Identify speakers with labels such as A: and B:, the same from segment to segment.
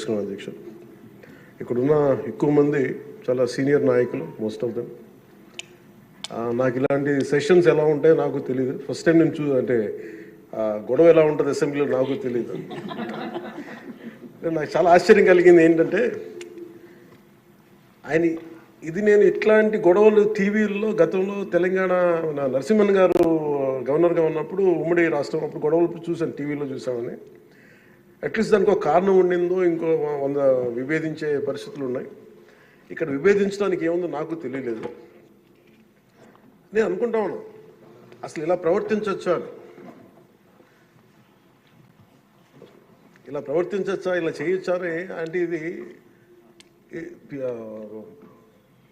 A: నమస్కారం అధ్యక్ష. ఇక్కడున్న ఎక్కువ మంది చాలా సీనియర్ నాయకులు, మోస్ట్ ఆఫ్ దెమ్. నాకు ఇలాంటి సెషన్స్ ఎలా ఉంటాయో నాకు తెలియదు. ఫస్ట్ టైం నేను అంటే గొడవ ఎలా ఉంటుంది అసెంబ్లీలో నాకు తెలియదు. నాకు చాలా ఆశ్చర్యం కలిగింది ఏంటంటే నేను ఇట్లాంటి గొడవలు టీవీల్లో గతంలో తెలంగాణ నరసింహన్ గారు గవర్నర్గా ఉన్నప్పుడు ఉమ్మడి రాష్ట్రం అప్పుడు గొడవలు చూసాను, టీవీలో చూసామని. అట్లీస్ట్ దానికి ఒక కారణం ఉండిందో ఇంకో 100 విభేదించే పరిస్థితులు ఉన్నాయి. ఇక్కడ విభేదించడానికి ఏముందో నాకు తెలియలేదు. నేను అనుకుంటా ఉన్నాను అసలు ఇలా ప్రవర్తించవచ్చా, ఇలా చేయొచ్చా అంటే ఇది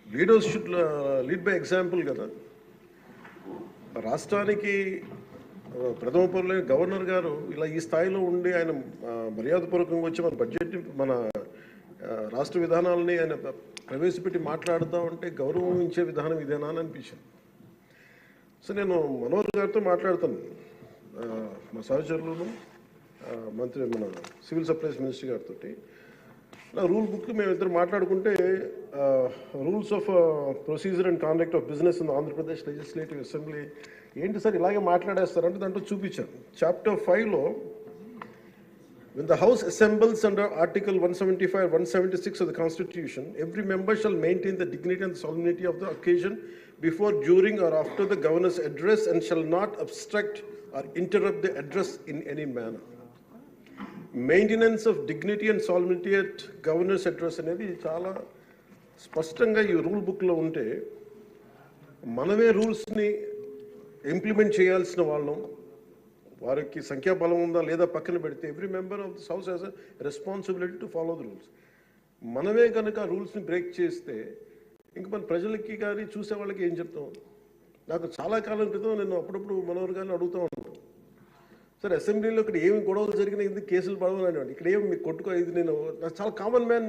A: leaders should lead by example కదా. రాష్ట్రానికి ప్రథమ పౌరులైన గవర్నర్ గారు ఇలా ఈ స్థాయిలో ఉండి ఆయన మర్యాదపూర్వకంగా వచ్చి మన బడ్జెట్, మన రాష్ట్ర విధానాలని ఆయన ప్రవేశపెట్టి మాట్లాడుతూ ఉంటే గౌరవించే విధానం ఇదేనా అని అనిపించింది. సో నేను మనోహర్ గారితో మాట్లాడుతాను, మా సహచరులను, మంత్రి మన సివిల్ సప్లైస్ మినిస్టర్ గారితో. నా రూల్ బుక్ మేమిద్దరు మాట్లాడుకుంటే rules of procedure and conduct of business in Andhra Pradesh legislative assembly ఏంటి సార్ ఇలాగే మాట్లాడేస్తారంటే దాంట్లో చూపించాను. చాప్టర్ 5లో when the House assembles under Article 175, 176 of the Constitution, every member shall maintain the dignity and the solemnity of the occasion before, during or after the Governor's address and shall not obstruct or interrupt the address in any manner. Maintenance of dignity and సాల్మిటీ at governors address అనేది చాలా స్పష్టంగా ఈ rule బుక్లో ఉంటే మనమే రూల్స్ని implement చేయాల్సిన వాళ్ళం. వారికి సంఖ్యాబలం ఉందా లేదా పక్కన పెడితే every member of this house has a responsibility to follow the rules. మనమే కనుక రూల్స్ని బ్రేక్ చేస్తే ఇంక మన ప్రజలకి కానీ చూసే వాళ్ళకి ఏం చెప్తాం. నాకు చాలా కాలం క్రితం నేను అప్పుడప్పుడు మనోహర్ గారిని అడుగుతూ ఉంటాను, సార్ అసెంబ్లీలో ఇక్కడ ఏమి గొడవలు జరిగినా ఎందుకు కేసులు పడవని అనేవాడు. ఇక్కడ ఏమి మీకు కొట్టుకో, ఇది నాకు చాలా కామన్ మ్యాన్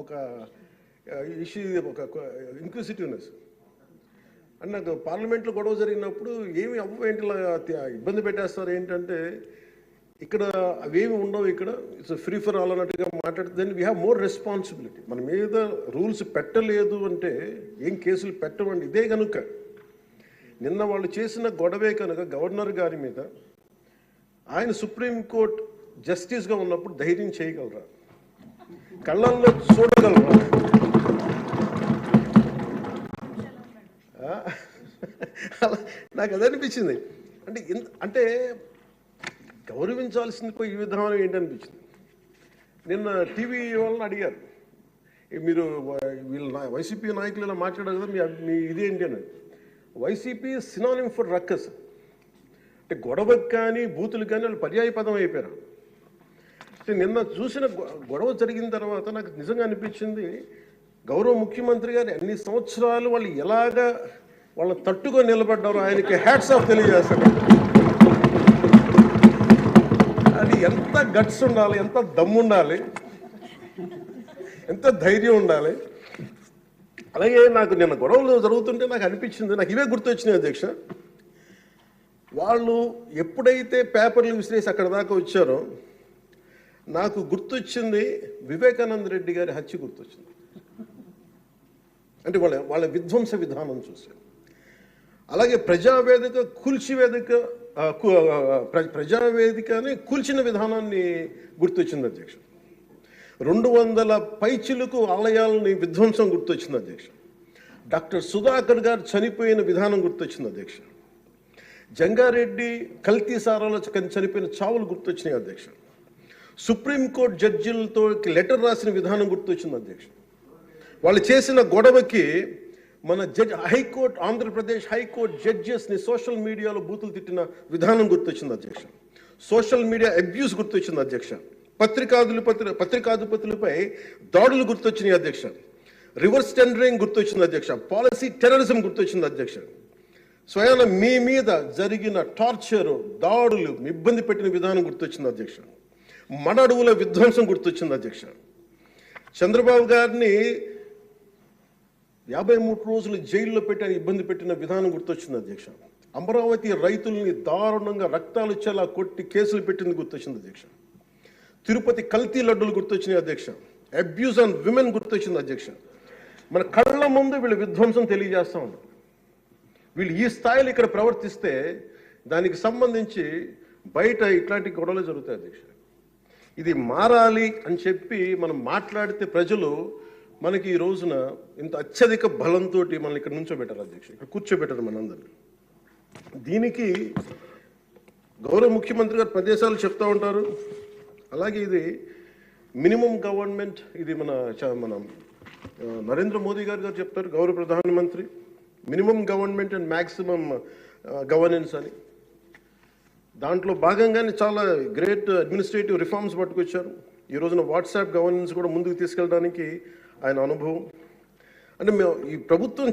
A: ఒక ఇష్యూ, ఒక ఇంక్విజిటివ్నెస్. అండ్ నాకు పార్లమెంట్లో గొడవ జరిగినప్పుడు ఏమి ఏంటి ఇబ్బంది పెట్టేస్తారు ఏంటంటే ఇక్కడ అవేమి ఉండవు, ఇక్కడ ఇట్స్ ఫ్రీ ఫర్ ఆల్ అన్నట్టుగా మాట్లాడితే then we have more responsibility. మన మీద రూల్స్ పెట్టలేదు అంటే ఏం కేసులు పెట్టమండి. ఇదే కనుక నిన్న వాళ్ళు చేసిన గొడవే కనుక గవర్నర్ గారి మీద ఆయన సుప్రీంకోర్టు జస్టిస్గా ఉన్నప్పుడు ధైర్యం చేయగలరా, కళ్ళల్లో చూడగలరా? నాకు అది అనిపించింది. అంటే గౌరవించాల్సింది పోయి ఈ విధానం ఏంటనిపించింది. నిన్న టీవీ వాళ్ళని అడిగారు, మీరు వీళ్ళ వైసీపీ నాయకులు ఇలా మాట్లాడారు కదా, మీ ఇదేంటి అని. YCP synonym for ruckus. అంటే గొడవకు కానీ బూతులు కానీ వాళ్ళు పర్యాయ పదం అయిపోయారు. అంటే నిన్న చూసిన గొడవ జరిగిన తర్వాత నాకు నిజంగా అనిపించింది, గౌరవ ముఖ్యమంత్రి గారు అన్ని సంవత్సరాలు వాళ్ళు ఎలాగా వాళ్ళ తట్టుగా నిలబడ్డారో ఆయనకి హ్యాట్స్ ఆఫ్ తెలియజేస్తారు. అది ఎంత గట్స్ ఉండాలి, ఎంత దమ్ము ఉండాలి, ఎంత ధైర్యం ఉండాలి. అలాగే నాకు నిన్న గొడవలు జరుగుతుంటే నాకు అనిపించింది, నాకు ఇవే గుర్తొచ్చినాయి అధ్యక్ష. వాళ్ళు ఎప్పుడైతే పేపర్లు విసిరేసి అక్కడ దాకా వచ్చారో నాకు గుర్తొచ్చింది వివేకానంద రెడ్డి గారి హత్య గుర్తొచ్చింది. అంటే వాళ్ళ విధ్వంస విధానం చూశారు. అలాగే ప్రజావేదికని కూల్చిన విధానాన్ని గుర్తొచ్చింది అధ్యక్ష. 200 పైచిలకు ఆలయాలని విధ్వంసం గుర్తొచ్చింది అధ్యక్ష. డాక్టర్ సుధాకర్ గారు చనిపోయిన విధానం గుర్తొచ్చింది అధ్యక్ష. జంగారెడ్డి కల్తీ సారాలో చనిపోయిన చావులు గుర్తొచ్చినాయి అధ్యక్ష. సుప్రీంకోర్టు జడ్జిలతో లెటర్ రాసిన విధానం గుర్తొచ్చింది అధ్యక్ష. వాళ్ళు చేసిన గొడవకి మన హైకోర్టు, ఆంధ్రప్రదేశ్ హైకోర్టు జడ్జెస్ని సోషల్ మీడియాలో బూతులు తిట్టిన విధానం గుర్తొచ్చింది అధ్యక్ష. సోషల్ మీడియా అబ్యూస్ గుర్తొచ్చింది అధ్యక్ష. పత్రికాధిపతులపై దాడులు గుర్తొచ్చినాయి అధ్యక్ష. రివర్స్ టెండరింగ్ గుర్తొచ్చింది అధ్యక్ష. పాలసీ టెర్రరిజం గుర్తొచ్చింది అధ్యక్ష. స్వయాన మీ మీద జరిగిన టార్చరు, దాడులు, ఇబ్బంది పెట్టిన విధానం గుర్తొచ్చింది అధ్యక్ష. మన అడవుల విధ్వంసం గుర్తొచ్చింది అధ్యక్ష. చంద్రబాబు గారిని 53 రోజులు జైల్లో పెట్టి ఇబ్బంది పెట్టిన విధానం గుర్తొచ్చింది అధ్యక్ష. అమరావతి రైతుల్ని దారుణంగా రక్తాలు వచ్చేలా కొట్టి కేసులు పెట్టింది గుర్తొచ్చింది అధ్యక్ష. తిరుపతి కల్తీ లడ్డులు గుర్తొచ్చినాయి అధ్యక్ష, అబ్యూస్ ఆన్ విమెన్ గుర్తొచ్చింది అధ్యక్ష. మన కళ్ళ ముందు వీళ్ళు విధ్వంసం తెలియజేస్తూ ఉన్నారు. వీళ్ళు ఈ స్థాయిలో ఇక్కడ ప్రవర్తిస్తే దానికి సంబంధించి బయట ఇట్లాంటి గొడవలు జరుగుతాయి అధ్యక్ష. ఇది మారాలి అని చెప్పి మనం మాట్లాడితే ప్రజలు మనకి ఈ రోజున ఇంత అత్యధిక బలంతో మనల్ని ఇక్కడ నుంచోబెట్టారు అధ్యక్ష, ఇక్కడ కూర్చోబెట్టారు మనందరినీ. దీనికి గౌరవ ముఖ్యమంత్రి గారు ప్రదేశాలు చెప్తూ ఉంటారు. అలాగే ఇది మినిమం గవర్నమెంట్, ఇది మన నరేంద్ర మోదీ గారు చెప్తారు, గౌరవ ప్రధానమంత్రి, minimum government and maximum governance అని. దాంట్లో భాగంగానే చాలా గ్రేట్ అడ్మినిస్ట్రేటివ్ రిఫార్మ్స్ పట్టుకొచ్చారు. ఈ రోజున వాట్సాప్ గవర్నెన్స్ కూడా ముందుకు తీసుకెళ్ళడానికి ఆయన అనుభవం. అంటే మేము ఈ ప్రభుత్వం